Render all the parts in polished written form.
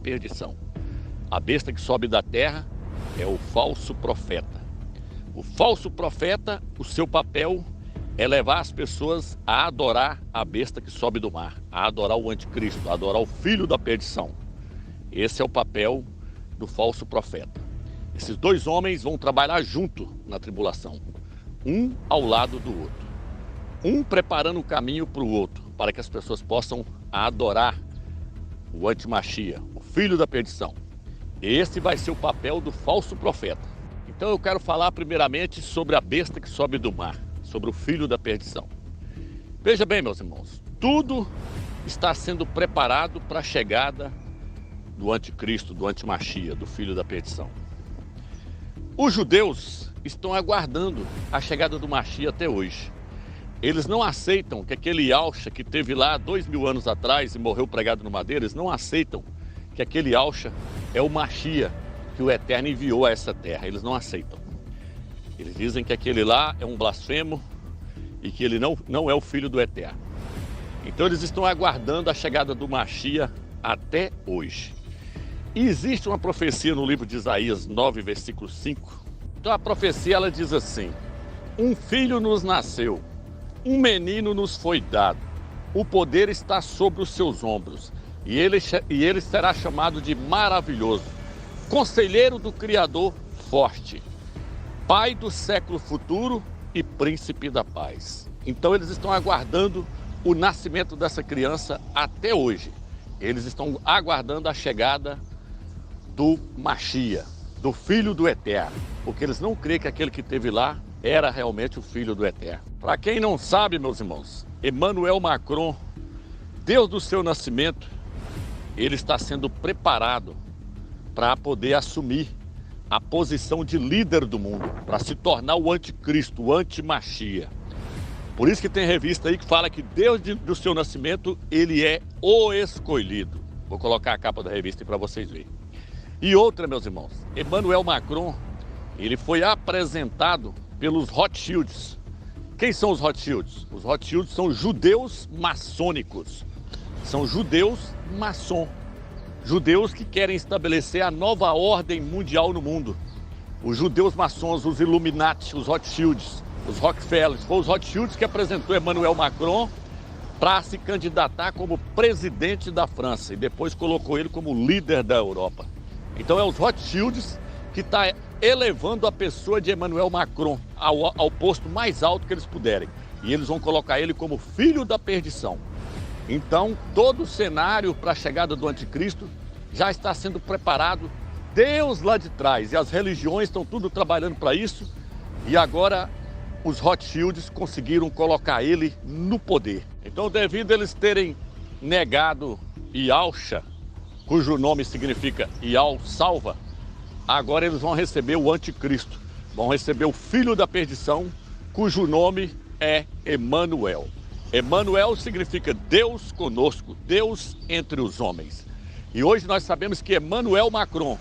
perdição. A besta que sobe da terra é o falso profeta. O falso profeta, o seu papel é levar as pessoas a adorar a besta que sobe do mar, a adorar o anticristo, a adorar o filho da perdição. Esse é o papel do falso profeta. Esses dois homens vão trabalhar junto na tribulação, um ao lado do outro, um preparando o caminho para o outro, para que as pessoas possam adorar o antimachia, o filho da perdição. Esse vai ser o papel do falso profeta. Então eu quero falar primeiramente sobre a besta que sobe do mar, sobre o filho da perdição. Veja bem, meus irmãos, tudo está sendo preparado para a chegada do anticristo, do antimachia, do filho da perdição. Os judeus estão aguardando a chegada do Machia até hoje. Eles não aceitam que aquele Yahshua que teve lá 2000 anos atrás e morreu pregado no madeiro, eles não aceitam que aquele Yahshua é o Machia que o Eterno enviou a essa terra. Eles não aceitam. Eles dizem que aquele lá é um blasfemo e que ele não é o filho do Eterno. Então eles estão aguardando a chegada do Machia até hoje. E existe uma profecia no livro de Isaías 9, versículo 5. Então a profecia ela diz assim: um filho nos nasceu, um menino nos foi dado, o poder está sobre os seus ombros, e ele será chamado de maravilhoso, conselheiro do Criador forte, pai do século futuro e príncipe da paz. Então eles estão aguardando o nascimento dessa criança até hoje. Eles estão aguardando a chegada do Machia, do Filho do Eterno, porque eles não creem que aquele que esteve lá era realmente o Filho do Eterno. Para quem não sabe, meus irmãos, Emmanuel Macron, desde o seu nascimento, ele está sendo preparado para poder assumir a posição de líder do mundo, para se tornar o anticristo, o antimachia. Por isso que tem revista aí que fala que desde o seu nascimento ele é o escolhido. Vou colocar a capa da revista aí para vocês verem. E outra, meus irmãos, Emmanuel Macron, ele foi apresentado pelos Rothschilds. Quem são os Rothschilds? Os Rothschilds são judeus maçônicos. São judeus maçom. Judeus que querem estabelecer a nova ordem mundial no mundo. Os judeus maçons, os Illuminati, os Rothschilds, os Rockefellers. Foi os Rothschilds que apresentou Emmanuel Macron para se candidatar como presidente da França e depois colocou ele como líder da Europa. Então é os Rothschilds que está elevando a pessoa de Emmanuel Macron ao posto mais alto que eles puderem. E eles vão colocar ele como filho da perdição. Então todo o cenário para a chegada do anticristo já está sendo preparado Deus lá de trás. E as religiões estão tudo trabalhando para isso. E agora os Rothschilds conseguiram colocar ele no poder. Então, devido a eles terem negado Yahshua, cujo nome significa Yah salva, agora eles vão receber o anticristo, vão receber o filho da perdição, cujo nome é Emmanuel. Emmanuel significa Deus conosco, Deus entre os homens. E hoje nós sabemos que Emmanuel Macron,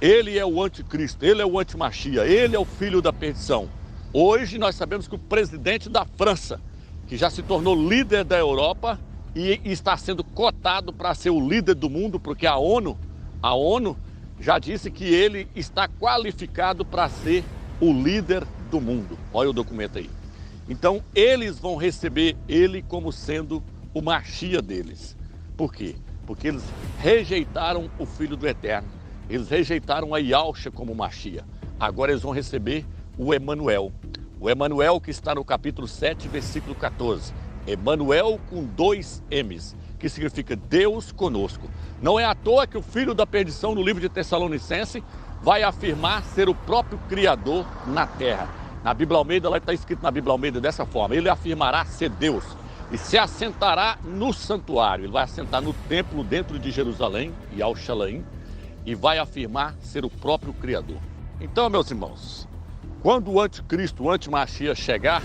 ele é o anticristo, ele é o antimachia, ele é o filho da perdição. Hoje nós sabemos que o presidente da França, que já se tornou líder da Europa e está sendo cotado para ser o líder do mundo, porque a ONU já disse que ele está qualificado para ser o líder do mundo. Olha o documento aí. Então eles vão receber ele como sendo o Machia deles. Por quê? Porque eles rejeitaram o Filho do Eterno. Eles rejeitaram a Yahshua como Machia. Agora eles vão receber o Emmanuel. O Emmanuel que está no capítulo 7, versículo 14. Emmanuel com 2 M's, que significa Deus conosco. Não é à toa que o filho da perdição no livro de Tessalonicenses vai afirmar ser o próprio Criador na terra. Na Bíblia Almeida, lá está escrito na Bíblia Almeida dessa forma: ele afirmará ser Deus e se assentará no santuário. Ele vai assentar no templo dentro de Jerusalém, Yahushalayim, e vai afirmar ser o próprio Criador. Então, meus irmãos, quando o anticristo, o antimachia chegar,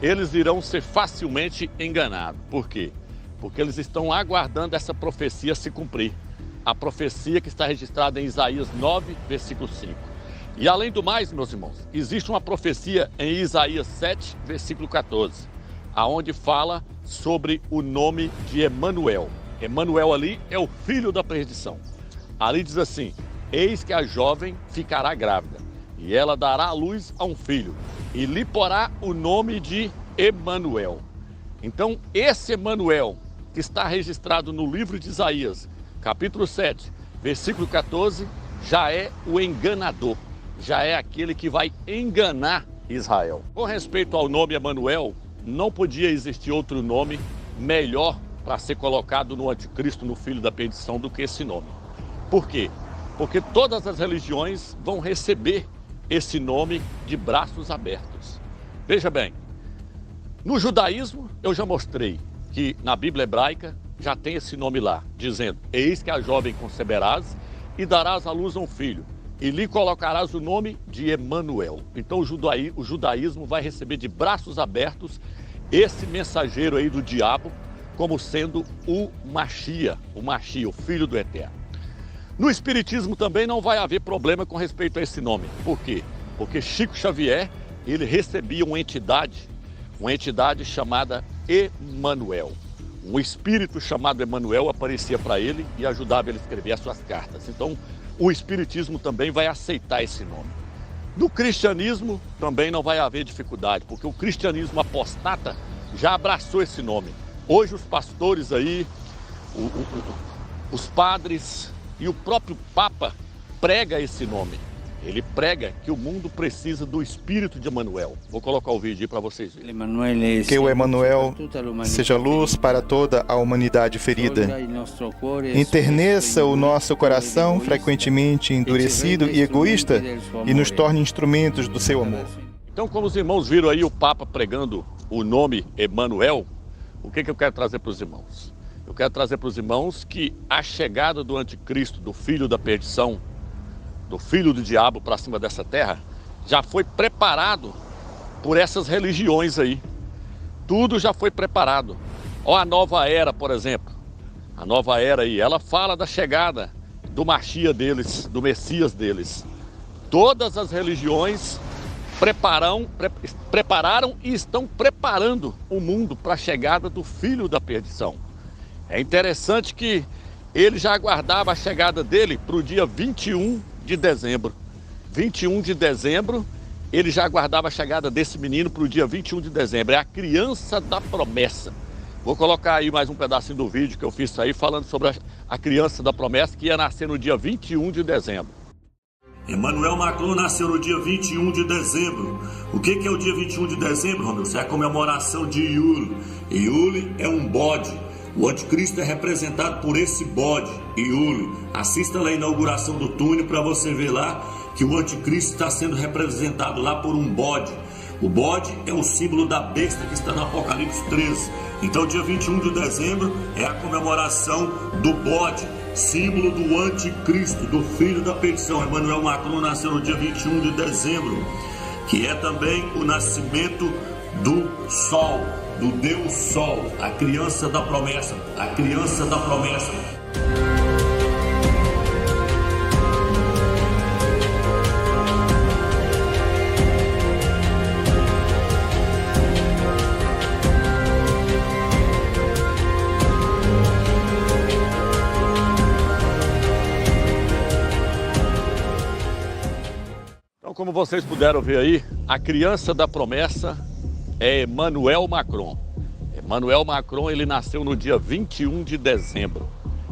eles irão ser facilmente enganados. Por quê? Porque eles estão aguardando essa profecia se cumprir. A profecia que está registrada em Isaías 9, versículo 5. E além do mais, meus irmãos, existe uma profecia em Isaías 7, versículo 14, aonde fala sobre o nome de Emmanuel. Emmanuel ali é o filho da perdição. Ali diz assim: eis que a jovem ficará grávida, e ela dará à luz a um filho, e lhe porá o nome de Emanuel. Então, esse Emanuel, que está registrado no livro de Isaías, capítulo 7, versículo 14, já é o enganador, já é aquele que vai enganar Israel. Com respeito ao nome Emanuel, não podia existir outro nome melhor para ser colocado no anticristo, no filho da perdição, do que esse nome. Por quê? Porque todas as religiões vão receber esse nome de braços abertos. Veja bem, no judaísmo eu já mostrei que na Bíblia hebraica já tem esse nome lá, dizendo: eis que a jovem conceberás e darás à luz a um filho, e lhe colocarás o nome de Emanuel. Então o judaísmo vai receber de braços abertos esse mensageiro aí do diabo como sendo o Machia, o filho do Eterno. No espiritismo também não vai haver problema com respeito a esse nome. Por quê? Porque Chico Xavier, ele recebia uma entidade chamada Emanuel. Um espírito chamado Emanuel aparecia para ele e ajudava ele a escrever as suas cartas. Então, o espiritismo também vai aceitar esse nome. No cristianismo também não vai haver dificuldade, porque o cristianismo apostata já abraçou esse nome. Hoje os pastores aí, os padres e o próprio Papa prega esse nome. Ele prega que o mundo precisa do espírito de Emanuel. Vou colocar o vídeo aí para vocês verem. Que o Emanuel seja luz para toda a humanidade ferida. Enterneça o nosso coração frequentemente endurecido e egoísta e nos torne instrumentos do seu amor. Então, como os irmãos viram aí o Papa pregando o nome Emanuel, o que eu quero trazer para os irmãos? Eu quero trazer para os irmãos que a chegada do anticristo, do filho da perdição, do filho do diabo para cima dessa terra, já foi preparado por essas religiões aí. Tudo já foi preparado. Olha a nova era, por exemplo. A nova era aí, ela fala da chegada do Machia deles, do Messias deles. Todas as religiões prepararam e estão preparando o mundo para a chegada do filho da perdição. É interessante que ele já aguardava a chegada dele para o dia 21 de dezembro. 21 de dezembro, ele já aguardava a chegada desse menino para o dia 21 de dezembro. É a criança da promessa. Vou colocar aí mais um pedacinho do vídeo que eu fiz aí falando sobre a criança da promessa que ia nascer no dia 21 de dezembro. Emmanuel Macron nasceu no dia 21 de dezembro. O que é o dia 21 de dezembro, Romeu? É a comemoração de Iule. Iule é um bode. O anticristo é representado por esse bode, Iule. Assista lá a inauguração do túnel para você ver lá que o anticristo está sendo representado lá por um bode. O bode é o símbolo da besta que está no Apocalipse 13. Então, dia 21 de dezembro é a comemoração do bode, símbolo do anticristo, do filho da perdição. Emmanuel Macron nasceu no dia 21 de dezembro, que é também o nascimento do sol, do Deus Sol, a criança da promessa, a criança da promessa. Então, como vocês puderam ver aí, a criança da promessa é Emmanuel Macron. Emmanuel Macron, ele nasceu no dia 21 de dezembro.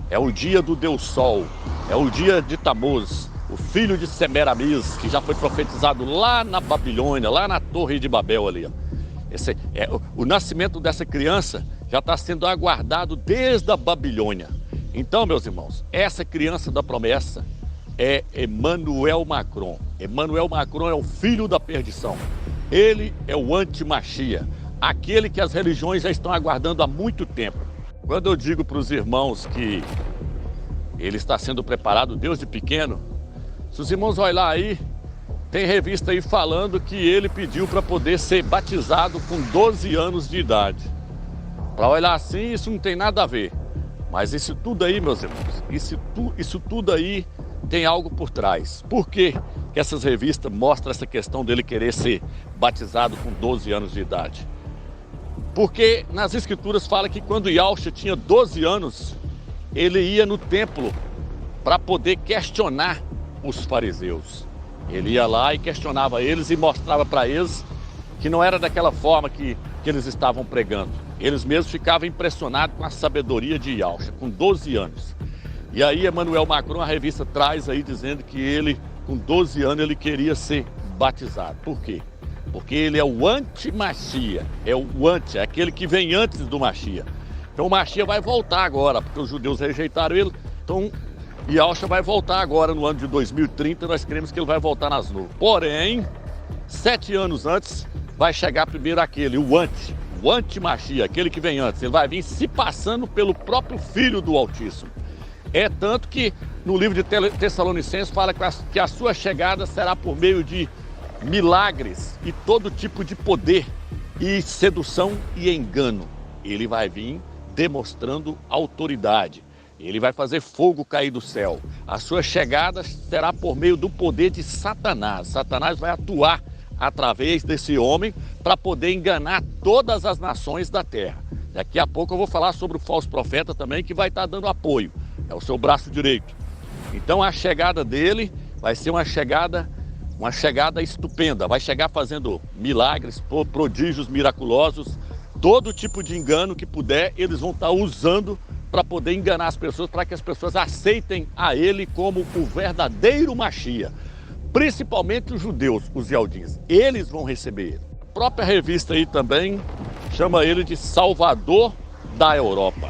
É o dia do Deus Sol, é o dia de Tammuz, o filho de Semiramis, que já foi profetizado lá na Babilônia, lá na Torre de Babel ali. O nascimento dessa criança já está sendo aguardado desde a Babilônia. Então, meus irmãos, essa criança da promessa é Emmanuel Macron. Emmanuel Macron é o filho da perdição. Ele é o anti-Machia, aquele que as religiões já estão aguardando há muito tempo. Quando eu digo para os irmãos que ele está sendo preparado desde pequeno, se os irmãos olhar aí, tem revista aí falando que ele pediu para poder ser batizado com 12 anos de idade. Para olhar assim, isso não tem nada a ver. Mas isso tudo aí, meus irmãos, isso tudo aí tem algo por trás. Por que essas revistas mostram essa questão dele querer ser batizado com 12 anos de idade? Porque nas escrituras fala que quando Yahshua tinha 12 anos, ele ia no templo para poder questionar os fariseus. Ele ia lá e questionava eles e mostrava para eles que não era daquela forma que eles estavam pregando. Eles mesmos ficavam impressionados com a sabedoria de Yahshua, com 12 anos. E aí Emmanuel Macron, a revista, traz aí dizendo que ele, com 12 anos, ele queria ser batizado. Por quê? Porque ele é o anti-Machia, é aquele que vem antes do Machia. Então o Machia vai voltar agora, porque os judeus rejeitaram ele. Então Yahshua vai voltar agora no ano de 2030, nós queremos que ele vai voltar nas nuvens. Porém, 7 anos antes, vai chegar primeiro aquele, o anti-Machia, aquele que vem antes. Ele vai vir se passando pelo próprio Filho do Altíssimo. É tanto que no livro de Tessalonicenses fala que a sua chegada será por meio de milagres e todo tipo de poder e sedução e engano. Ele vai vir demonstrando autoridade. Ele vai fazer fogo cair do céu. A sua chegada será por meio do poder de Satanás. Satanás vai atuar através desse homem para poder enganar todas as nações da terra. Daqui a pouco eu vou falar sobre o falso profeta também, que vai estar dando apoio. É o seu braço direito. Então a chegada dele vai ser uma chegada estupenda. Vai chegar fazendo milagres, prodígios miraculosos, todo tipo de engano que puder, eles vão estar usando para poder enganar as pessoas, para que as pessoas aceitem a ele como o verdadeiro Machia. Principalmente os judeus, os Yaldins, eles vão receber ele. A própria revista aí também chama ele de Salvador da Europa.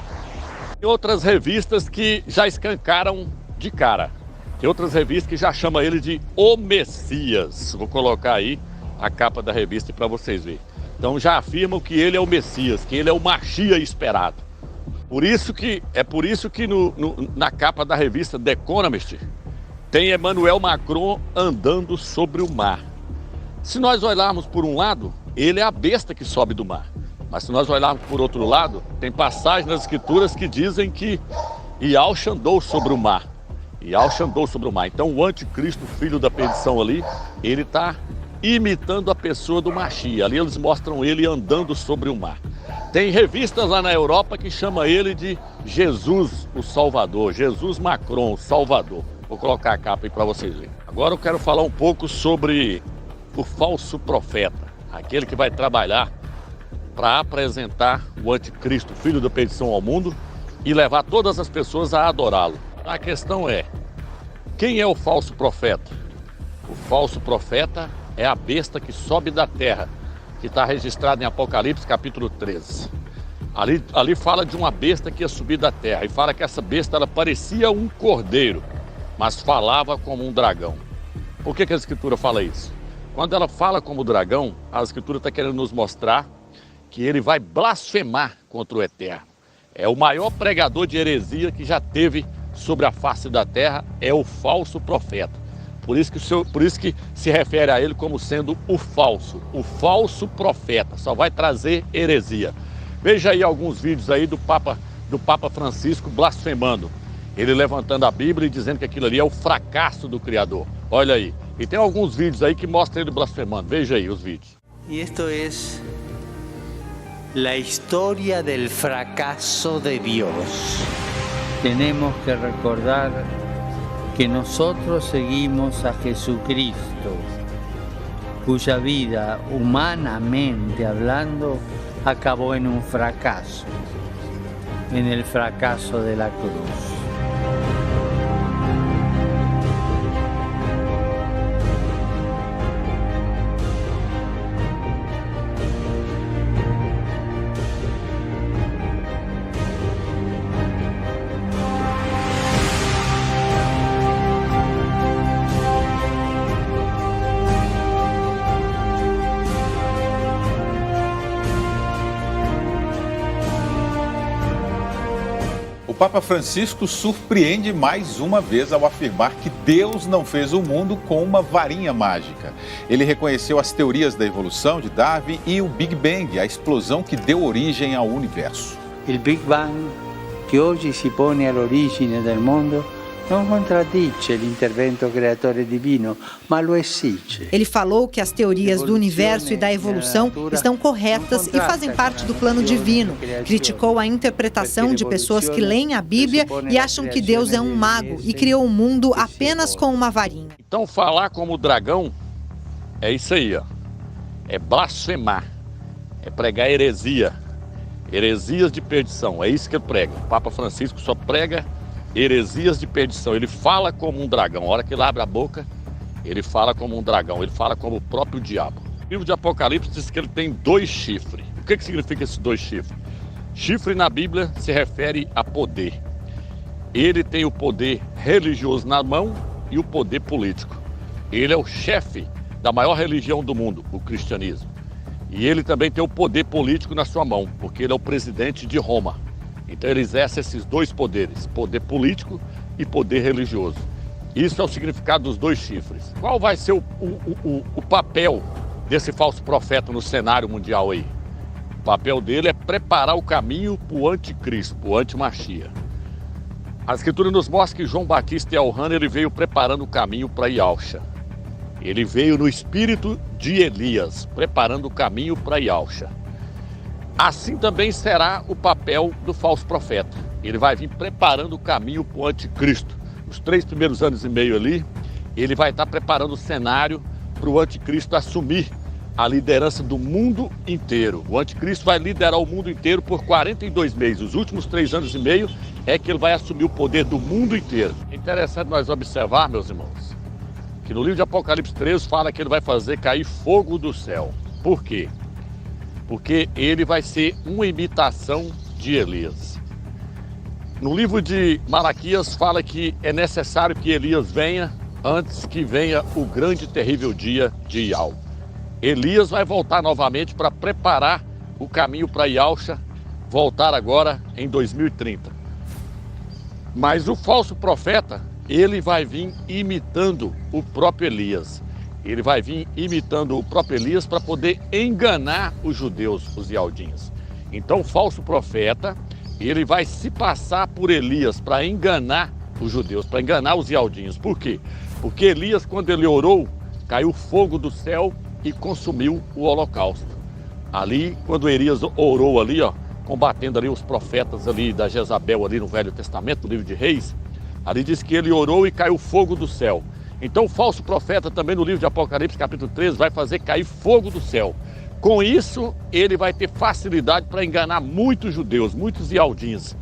Tem outras revistas que já escancaram de cara. Tem outras revistas que já chamam ele de O Messias. Vou colocar aí a capa da revista para vocês verem. Então já afirmam que ele é o Messias, que ele é o Machia esperado. Por isso que na capa da revista The Economist tem Emmanuel Macron andando sobre o mar. Se nós olharmos por um lado, ele é a besta que sobe do mar. Mas se nós olharmos por outro lado, tem passagens nas escrituras que dizem que Yahshua andou sobre o mar. Yahshua andou sobre o mar. Então o anticristo, filho da perdição ali, ele está imitando a pessoa do Machia. Ali eles mostram ele andando sobre o mar. Tem revistas lá na Europa que chamam ele de Jesus, o Salvador. Jesus Macron, o Salvador. Vou colocar a capa aí para vocês verem. Agora eu quero falar um pouco sobre o falso profeta. Aquele que vai trabalhar para apresentar o anticristo, filho da perdição ao mundo, e levar todas as pessoas a adorá-lo. A questão é, quem é o falso profeta? O falso profeta é a besta que sobe da terra, que está registrado em Apocalipse capítulo 13. Ali fala de uma besta que ia subir da terra, e fala que essa besta ela parecia um cordeiro, mas falava como um dragão. Por que a escritura fala isso? Quando ela fala como dragão, a escritura está querendo nos mostrar que ele vai blasfemar contra o Eterno. É o maior pregador de heresia que já teve sobre a face da terra, é o falso profeta. Por isso que se refere a ele como sendo o falso profeta. Só vai trazer heresia. Veja aí alguns vídeos aí do Papa Francisco blasfemando. Ele levantando a Bíblia e dizendo que aquilo ali é o fracasso do Criador. Olha aí. E tem alguns vídeos aí que mostram ele blasfemando. Veja aí os vídeos. E isto é a história do fracasso de Deus. Temos que recordar que nosotros seguimos a Jesucristo, cuya vida, humanamente hablando, acabó en un fracaso, en el fracaso de la cruz. O Papa Francisco surpreende mais uma vez ao afirmar que Deus não fez o mundo com uma varinha mágica. Ele reconheceu as teorias da evolução de Darwin e o Big Bang, a explosão que deu origem ao universo. O Big Bang, que hoje se põe à origem do mundo, não contradice l'intervento creatore divino, ma lo esige. Ele falou que as teorias do universo e da evolução estão corretas e fazem parte do plano divino. Criticou a interpretação de pessoas que leem a Bíblia e acham que Deus é um mago e criou o mundo apenas com uma varinha. Então falar como o dragão é isso aí, ó. É blasfemar, é pregar heresia, heresias de perdição, é isso que ele prega. O Papa Francisco só prega heresias de perdição. Ele fala como um dragão. A hora que ele abre a boca, ele fala como um dragão. Ele fala como o próprio diabo. O livro de Apocalipse diz que ele tem 2 chifres. O que significa esses 2 chifres? Chifre na Bíblia se refere a poder. Ele tem o poder religioso na mão e o poder político. Ele é o chefe da maior religião do mundo, o cristianismo. E ele também tem o poder político na sua mão, porque ele é o presidente de Roma. Então ele exerce esses 2 poderes, poder político e poder religioso. Isso é o significado dos 2 chifres. Qual vai ser o papel desse falso profeta no cenário mundial aí? O papel dele é preparar o caminho para o anticristo, para o antimachia. A Escritura nos mostra que João Batista e Elhana, ele veio preparando o caminho para Yahusha. Ele veio no espírito de Elias, preparando o caminho para Yahusha. Assim também será o papel do falso profeta. Ele vai vir preparando o caminho para o anticristo. Os 3 primeiros anos e meio ali, ele vai estar preparando o cenário para o anticristo assumir a liderança do mundo inteiro. O anticristo vai liderar o mundo inteiro por 42 meses. Os últimos 3 anos e meio é que ele vai assumir o poder do mundo inteiro. É interessante nós observar, meus irmãos, que no livro de Apocalipse 13 fala que ele vai fazer cair fogo do céu. Por quê? Porque ele vai ser uma imitação de Elias. No livro de Malaquias fala que é necessário que Elias venha antes que venha o grande e terrível dia de Yahweh. Elias vai voltar novamente para preparar o caminho para Yahusha, voltar agora em 2030. Mas o falso profeta, ele vai vir imitando o próprio Elias. Ele vai vir imitando o próprio Elias para poder enganar os judeus, os ialdinhos. Então o falso profeta, ele vai se passar por Elias para enganar os judeus, para enganar os ialdinhos. Por quê? Porque Elias, quando ele orou, caiu fogo do céu e consumiu o holocausto. Ali, quando Elias orou ali, ó, combatendo ali os profetas ali da Jezabel ali no Velho Testamento, no livro de Reis, ali diz que ele orou e caiu fogo do céu. Então o falso profeta também no livro de Apocalipse, capítulo 13, vai fazer cair fogo do céu. Com isso, ele vai ter facilidade para enganar muitos judeus, muitos ialdins.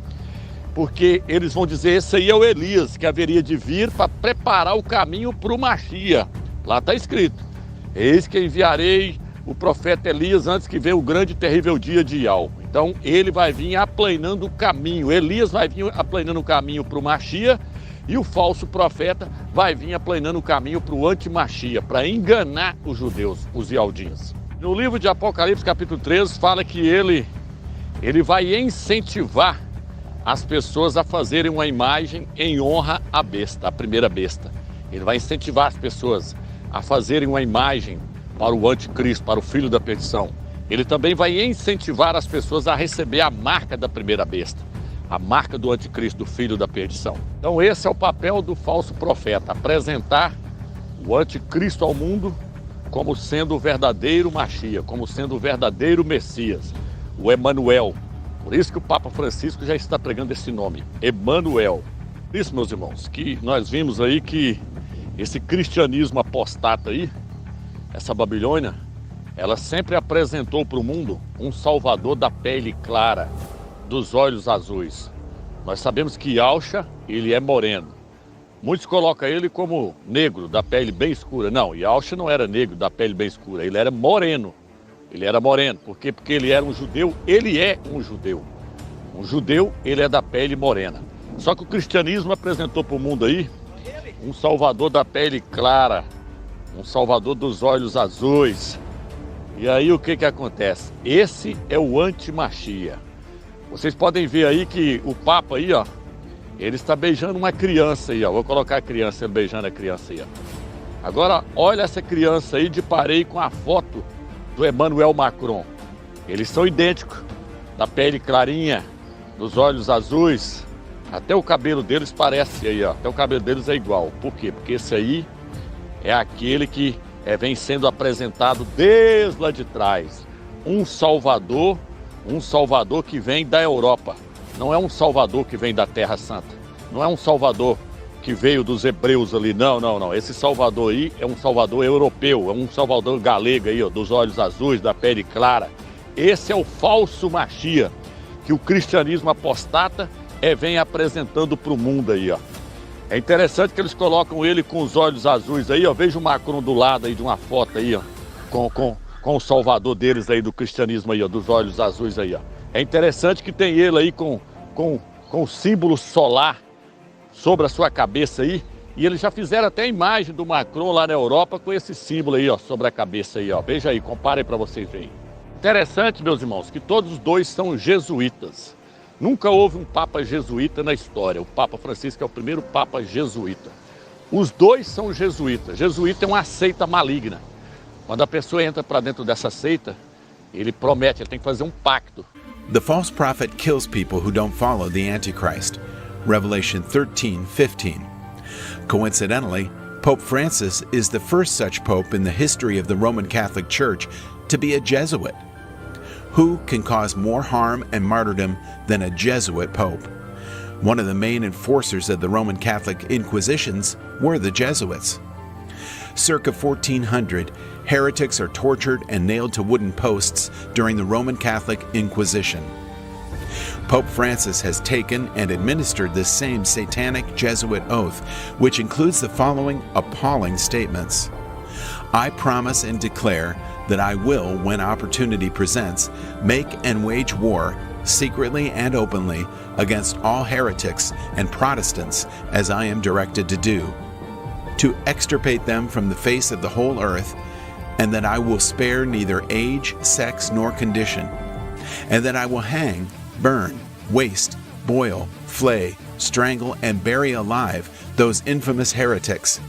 Porque eles vão dizer, esse aí é o Elias, que haveria de vir para preparar o caminho para o Machia. Lá está escrito, eis que enviarei o profeta Elias antes que venha o grande e terrível dia de Yahweh. Então ele vai vir aplanando o caminho, Elias vai vir aplanando o caminho para o Machia, e o falso profeta vai vir aplanando o caminho para o antimachia, para enganar os judeus, os ialdins. No livro de Apocalipse, capítulo 13, fala que ele vai incentivar as pessoas a fazerem uma imagem em honra à besta, a primeira besta. Ele vai incentivar as pessoas a fazerem uma imagem para o anticristo, para o filho da perdição. Ele também vai incentivar as pessoas a receber a marca da primeira besta, a marca do anticristo, do filho da perdição. Então esse é o papel do falso profeta, apresentar o anticristo ao mundo como sendo o verdadeiro Machia, como sendo o verdadeiro Messias, o Emanuel. Por isso que o Papa Francisco já está pregando esse nome, Emanuel. Por isso, meus irmãos, que nós vimos aí que esse cristianismo apostata aí, essa Babilônia, ela sempre apresentou para o mundo um salvador da pele clara, dos olhos azuis. Nós sabemos que Yahusha, ele é moreno. Muitos colocam ele como negro, da pele bem escura. Não, Yahusha não era negro, da pele bem escura, ele era moreno. Ele era moreno, por quê? Porque ele era um judeu, ele é um judeu. Um judeu, ele é da pele morena. Só que o cristianismo apresentou para o mundo aí um salvador da pele clara, um salvador dos olhos azuis. E aí o que acontece? Esse é o antimachia. Vocês podem ver aí que o Papa aí, ó, ele está beijando uma criança aí, ó. Vou colocar a criança, ele beijando a criança aí, ó. Agora, olha essa criança aí de parei com a foto do Emmanuel Macron. Eles são idênticos, da pele clarinha, dos olhos azuis. Até o cabelo deles parece aí, ó. Até o cabelo deles é igual. Por quê? Porque esse aí é aquele que vem sendo apresentado desde lá de trás. Um Salvador que vem da Europa. Não é um Salvador que vem da Terra Santa. Não é um Salvador que veio dos hebreus ali. Não. Esse Salvador aí é um Salvador europeu. É um Salvador galego aí, ó, dos olhos azuis, da pele clara. Esse é o falso Machia que o cristianismo apostata vem apresentando para o mundo aí, ó. É interessante que eles colocam ele com os olhos azuis aí, ó. Veja o Macron do lado aí de uma foto aí, ó, com o salvador deles aí do cristianismo aí, ó, dos olhos azuis aí, ó. É interessante que tem ele aí com o símbolo solar sobre a sua cabeça aí, e eles já fizeram até a imagem do Macron lá na Europa com esse símbolo aí, ó, sobre a cabeça aí, ó. Veja aí, compare para vocês verem. Interessante, meus irmãos, que todos os dois são jesuítas. Nunca houve um papa jesuíta na história. O Papa Francisco é o primeiro papa jesuíta. Os dois são jesuítas. Jesuíta é uma seita maligna. Quando a pessoa entra para dentro dessa seita, ele promete, ele tem que fazer um pacto. The false prophet kills people who don't follow the Antichrist. Revelation 13:15. Coincidentally, Pope Francis is the first such pope in the history of the Roman Catholic Church to be a Jesuit. Who can cause more harm and martyrdom than a Jesuit pope? One of the main enforcers of the Roman Catholic Inquisitions were the Jesuits. Circa 1400, heretics are tortured and nailed to wooden posts during the Roman Catholic Inquisition. Pope Francis has taken and administered this same satanic Jesuit oath, which includes the following appalling statements. I promise and declare that I will, when opportunity presents, make and wage war, secretly and openly, against all heretics and Protestants, as I am directed to do, to extirpate them from the face of the whole earth, and that I will spare neither age, sex, nor condition, and that I will hang, burn, waste, boil, flay, strangle, and bury alive those infamous heretics,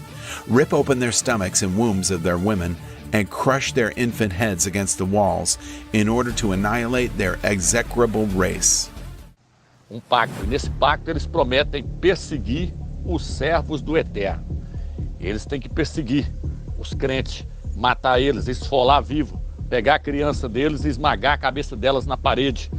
rip open their stomachs and wombs of their women, and crush their infant heads against the walls in order to annihilate their execrable race. Um pacto. E nesse pacto eles prometem perseguir os servos do Eterno. Eles têm que perseguir os crentes, matar eles, esfolar vivo, pegar a criança deles e esmagar a cabeça delas na parede.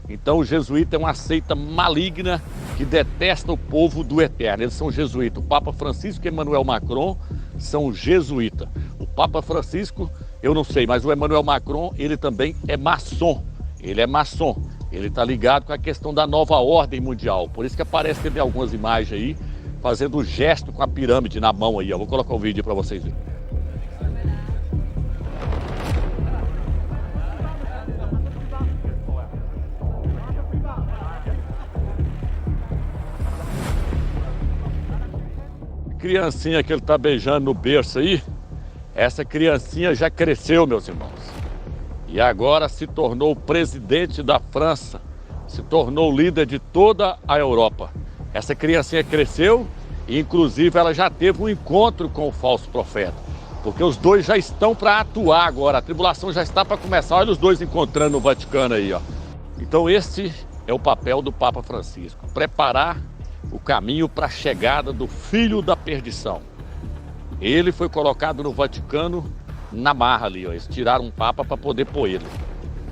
Então o jesuíta é uma seita maligna que detesta o povo do Eterno. Eles são jesuítas. O Papa Francisco e Emmanuel Macron são jesuítas. O Papa Francisco, eu não sei, mas o Emmanuel Macron, ele também é maçom. Ele é maçom. Ele está ligado com a questão da nova ordem mundial. Por isso que aparece que tem algumas imagens aí, fazendo um gesto com a pirâmide na mão aí. Eu vou colocar o vídeo para vocês verem. Criancinha que ele está beijando no berço aí, essa criancinha já cresceu, meus irmãos. E agora se tornou presidente da França, se tornou líder de toda a Europa. Essa criancinha cresceu e inclusive ela já teve um encontro com o falso profeta. Porque os dois já estão para atuar agora, a tribulação já está para começar. Olha os dois encontrando no Vaticano aí, ó. Então esse é o papel do Papa Francisco, preparar o caminho para a chegada do filho da perdição. Ele foi colocado no Vaticano na marra ali, ó. Eles tiraram um papa para poder pôr ele.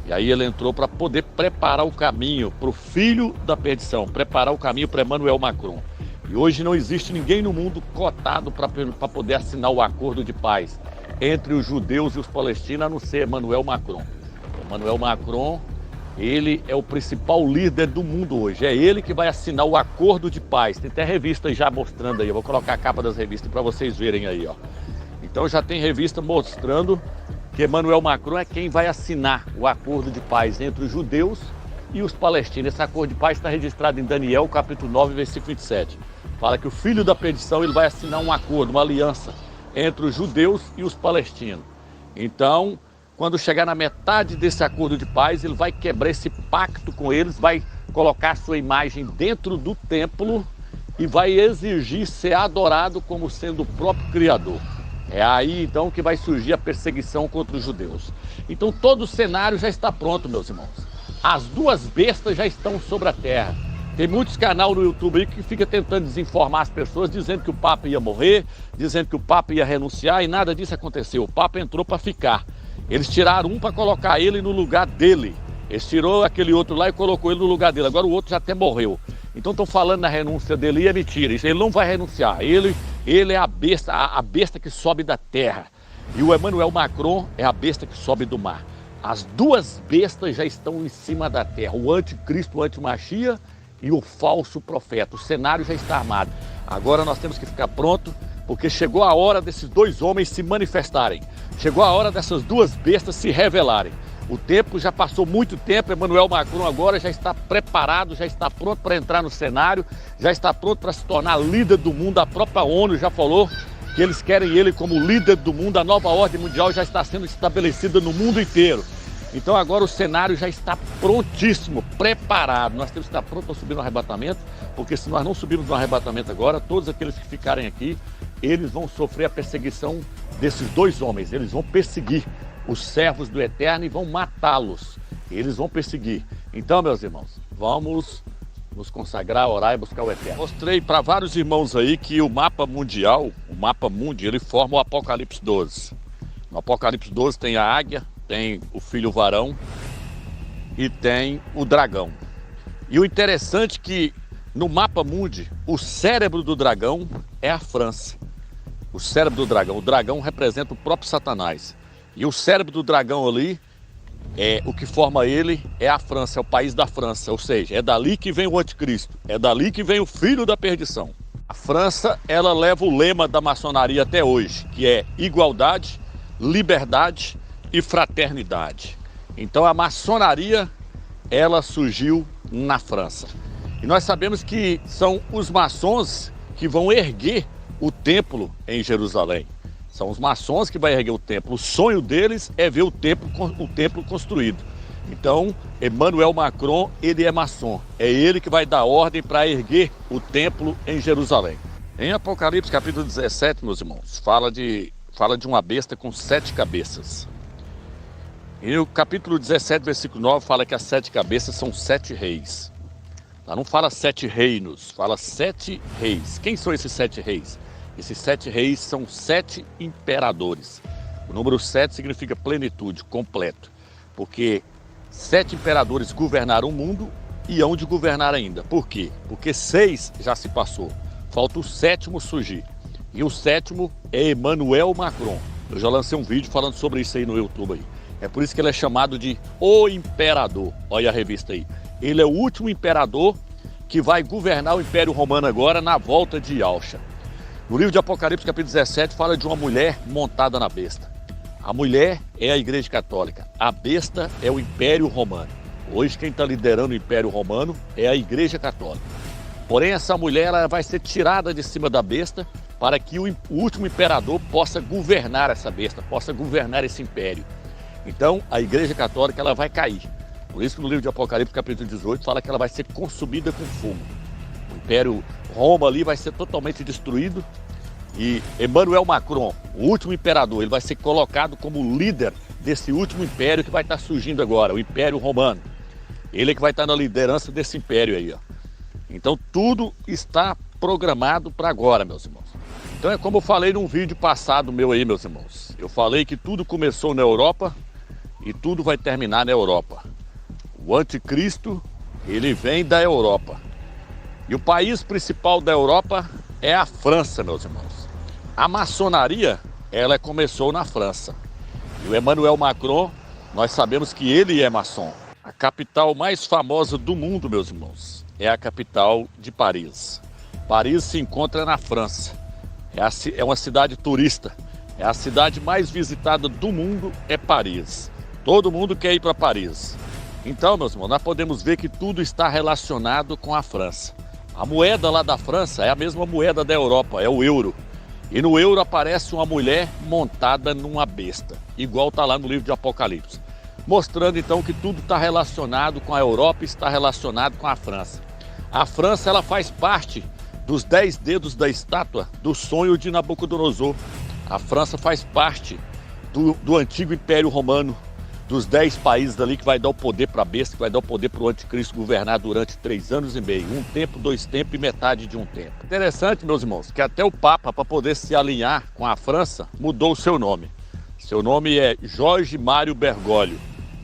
E aí ele entrou para poder preparar o caminho para o filho da perdição, preparar o caminho para Emmanuel Macron. E hoje não existe ninguém no mundo cotado para poder assinar o acordo de paz entre os judeus e os palestinos, a não ser Emmanuel Macron. Emmanuel Macron, ele é o principal líder do mundo hoje. É ele que vai assinar o acordo de paz. Tem até revista já mostrando aí. Eu vou colocar a capa das revistas para vocês verem aí, ó. Então já tem revista mostrando que Emmanuel Macron é quem vai assinar o acordo de paz entre os judeus e os palestinos. Esse acordo de paz está registrado em Daniel, capítulo 9, versículo 27. Fala que o filho da perdição ele vai assinar um acordo, uma aliança entre os judeus e os palestinos. Então, quando chegar na metade desse acordo de paz, ele vai quebrar esse pacto com eles, vai colocar sua imagem dentro do templo e vai exigir ser adorado como sendo o próprio Criador. É aí então que vai surgir a perseguição contra os judeus. Então todo o cenário já está pronto, meus irmãos. As duas bestas já estão sobre a terra. Tem muitos canais no YouTube aí que fica tentando desinformar as pessoas, dizendo que o Papa ia morrer, dizendo que o Papa ia renunciar, e nada disso aconteceu. O Papa entrou para ficar. Eles tiraram um para colocar ele no lugar dele. Eles tirou aquele outro lá e colocou ele no lugar dele. Agora o outro já até morreu. Então estão falando na renúncia dele e é mentira. Isso, ele não vai renunciar. Ele é a besta que sobe da terra. E o Emmanuel Macron é a besta que sobe do mar. As duas bestas já estão em cima da terra. O anticristo, o antimachia e o falso profeta. O cenário já está armado. Agora nós temos que ficar pronto, porque chegou a hora desses dois homens se manifestarem. Chegou a hora dessas duas bestas se revelarem. O tempo já passou muito tempo, Emmanuel Macron agora já está preparado, já está pronto para entrar no cenário, já está pronto para se tornar líder do mundo. A própria ONU já falou que eles querem ele como líder do mundo. A nova ordem mundial já está sendo estabelecida no mundo inteiro. Então agora o cenário já está prontíssimo, preparado. Nós temos que estar prontos para subir no arrebatamento, porque se nós não subirmos no arrebatamento agora, todos aqueles que ficarem aqui, eles vão sofrer a perseguição desses dois homens. Eles vão perseguir os servos do Eterno e vão matá-los. Eles vão perseguir. Então, meus irmãos, vamos nos consagrar, orar e buscar o Eterno. Mostrei para vários irmãos aí que o mapa mundial, o mapa mundi, ele forma o Apocalipse 12. No Apocalipse 12 tem a águia, tem o filho varão e tem o dragão. E o interessante é que no mapa mundi, o cérebro do dragão é a França. O cérebro do dragão. O dragão representa o próprio Satanás. E o cérebro do dragão ali, o que forma ele é a França, é o país da França. Ou seja, é dali que vem o anticristo. É dali que vem o filho da perdição. A França, ela leva o lema da maçonaria até hoje, que é igualdade, liberdade e fraternidade. Então a maçonaria, ela surgiu na França. E nós sabemos que são os maçons que vão erguer o templo em Jerusalém. São os maçons que vão erguer o templo. O sonho deles é ver o templo construído. Então, Emmanuel Macron, ele é maçom. É ele que vai dar ordem para erguer o templo em Jerusalém. Em Apocalipse capítulo 17, meus irmãos, fala de uma besta com 7 cabeças. E no capítulo 17, versículo 9, fala que as 7 cabeças são 7 reis. Lá não fala 7 reinos, fala 7 reis. Quem são esses 7 reis? Esses 7 reis são 7 imperadores. O número 7 significa plenitude, completo. Porque 7 imperadores governaram o mundo e hão de governar ainda. Por quê? Porque 6 já se passou. Falta o 7º surgir. E o 7º é Emmanuel Macron. Eu já lancei um vídeo falando sobre isso aí no YouTube aí. É por isso que ele é chamado de O Imperador. Olha a revista aí. Ele é o último imperador que vai governar o Império Romano agora na volta de Yalcha. No livro de Apocalipse, capítulo 17, fala de uma mulher montada na besta. A mulher é a Igreja Católica. A besta é o Império Romano. Hoje quem está liderando o Império Romano é a Igreja Católica. Porém, essa mulher ela vai ser tirada de cima da besta para que o último imperador possa governar essa besta, possa governar esse império. Então, a Igreja Católica ela vai cair. Por isso que no livro de Apocalipse, capítulo 18, fala que ela vai ser consumida com fogo. O Império Roma ali vai ser totalmente destruído e Emmanuel Macron, o último imperador, ele vai ser colocado como líder desse último império que vai estar surgindo agora, o Império Romano. Ele é que vai estar na liderança desse império aí, ó. Então tudo está programado para agora, meus irmãos. Então é como eu falei num vídeo passado meu aí, meus irmãos. Eu falei que tudo começou na Europa e tudo vai terminar na Europa. O anticristo, ele vem da Europa. E o país principal da Europa é a França, meus irmãos. A maçonaria, ela começou na França. E o Emmanuel Macron, nós sabemos que ele é maçom. A capital mais famosa do mundo, meus irmãos, é a capital de Paris. Paris se encontra na França. É uma cidade turista. É a cidade mais visitada do mundo, é Paris. Todo mundo quer ir para Paris. Então, meus irmãos, nós podemos ver que tudo está relacionado com a França. A moeda lá da França é a mesma moeda da Europa, é o euro. E no euro aparece uma mulher montada numa besta, igual está lá no livro de Apocalipse. Mostrando então que tudo está relacionado com a Europa e está relacionado com a França. A França ela faz parte dos 10 dedos da estátua do sonho de Nabucodonosor. A França faz parte do antigo Império Romano. dos 10 países ali que vai dar o poder para a besta, que vai dar o poder para o anticristo governar durante 3 anos e meio. 1 tempo, 2 tempos e metade de 1 tempo. Interessante, meus irmãos, que até o Papa, para poder se alinhar com a França, mudou o seu nome. Seu nome é Jorge Mário Bergoglio,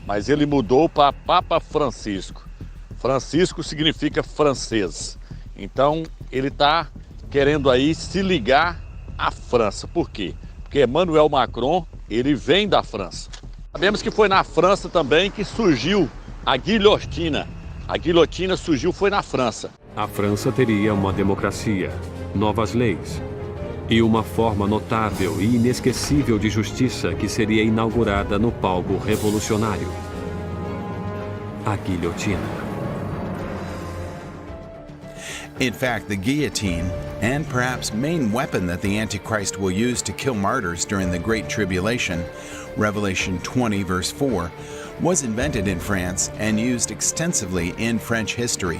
mas ele mudou para Papa Francisco. Francisco significa francês. Então, ele está querendo aí se ligar à França. Por quê? Porque Emmanuel Macron, ele vem da França. Sabemos que foi na França também que surgiu a guilhotina. A guilhotina foi na França. A França teria uma democracia, novas leis e uma forma notável e inesquecível de justiça que seria inaugurada no palco revolucionário. A guilhotina. In fact, the guillotine, and perhaps main weapon that the Antichrist will use to kill martyrs during the Great Tribulation, Revelation 20, verse 4, was invented in France and used extensively in French history.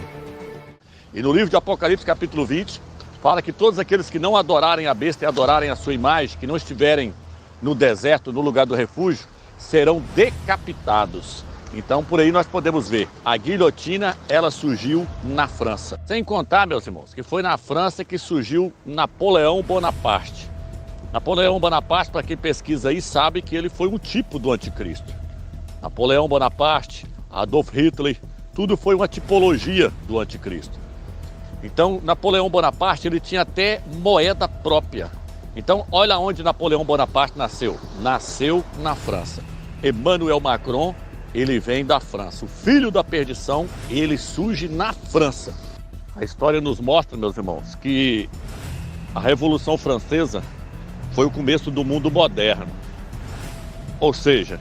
E no livro de Apocalipse, capítulo 20, fala que todos aqueles que não adorarem a besta e adorarem a sua imagem, que não estiverem no deserto, no lugar do refúgio, serão decapitados. Então, por aí nós podemos ver, a guilhotina, ela surgiu na França. Sem contar, meus irmãos, que foi na França que surgiu Napoleão Bonaparte. Napoleão Bonaparte, para quem pesquisa aí, sabe que ele foi um tipo do anticristo. Napoleão Bonaparte, Adolf Hitler, tudo foi uma tipologia do anticristo. Então, Napoleão Bonaparte, ele tinha até moeda própria. Então, olha onde Napoleão Bonaparte nasceu. Nasceu na França. Emmanuel Macron, ele vem da França. O filho da perdição, ele surge na França. A história nos mostra, meus irmãos, que a Revolução Francesa foi o começo do mundo moderno. Ou seja,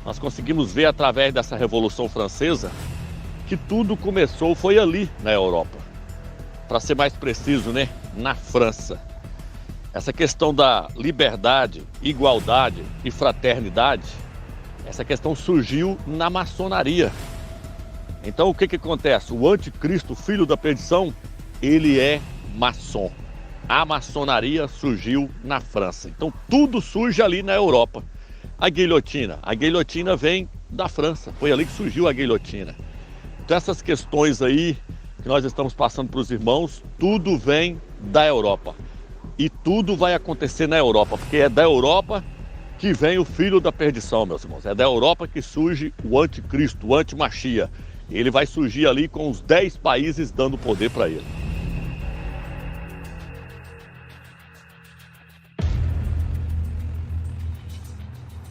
nós conseguimos ver através dessa Revolução Francesa que tudo começou, foi ali na Europa. Para ser mais preciso, né? Na França. Essa questão da liberdade, igualdade e fraternidade, essa questão surgiu na maçonaria. Então o que acontece? O anticristo, filho da perdição, ele é maçom. A maçonaria surgiu na França. Então tudo surge ali na Europa. A guilhotina vem da França. Foi ali que surgiu a guilhotina. Então essas questões aí que nós estamos passando para os irmãos, tudo vem da Europa. E tudo vai acontecer na Europa, porque é da Europa que vem o filho da perdição, meus irmãos. É da Europa que surge o anticristo, o antimachia. Ele vai surgir ali com os 10 países dando poder para ele.